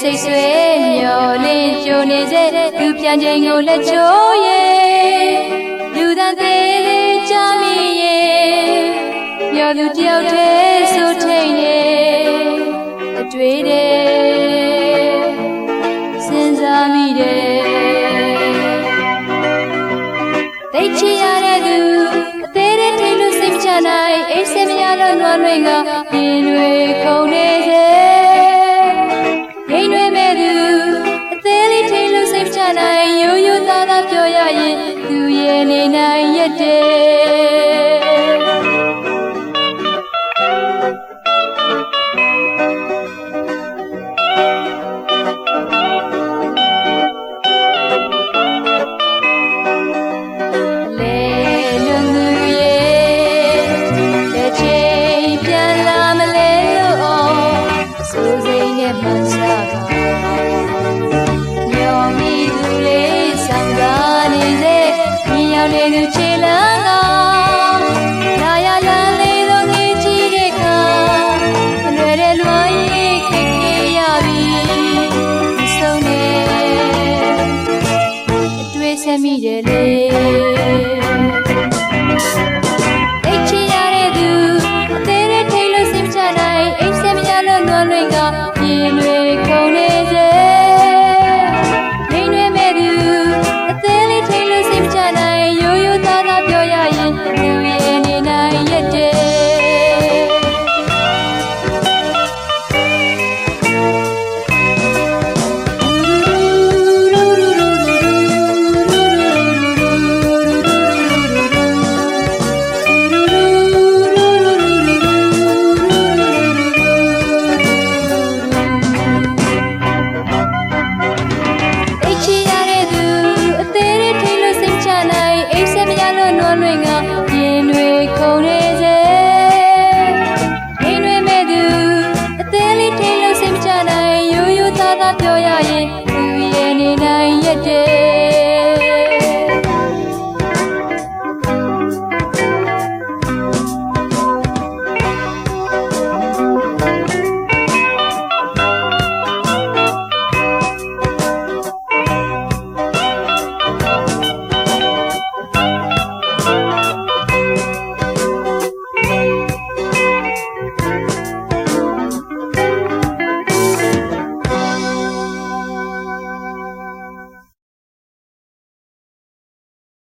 စိတ်ဆွေမျောလင်းကြိုနေစေသူပြန်ချိန်ကိုလက်ချိုးရဲ့လူတန်သေးသေးကြမိရဲ့မျောသူတယောက်တည်းဆိုထိန်ရဲ့အတွေ့တဲ့စဉ်းစားမိတယ်သိချင်ရတဲ့သူအသေးသေးထိတ်လို့စိတ်ချနိုင်အိတ်စမရလို့နွားတွေကရင်တွေခုန်နေစေရင်တွေမဲ့သူအသေးလေးထိတ်လို့စိတ်ချနိုင်ရိုးရိုးသားသားပြောရရင်သူရဲ့နေနိုင်ရတဲ့မှန်စားကမျောမိသူလေးဆောင်ကားနေစေမြင်ရောက်နေသူခြေလမ်းကလာရလန်းလေးတော့ငေးကြည့်တဲ့အခါအလွယ်တဲ့လွမ်းရိပ်ခေခေရပြီမဆုံးနဲ့အတွေ့ဆက်မိတယ်လေ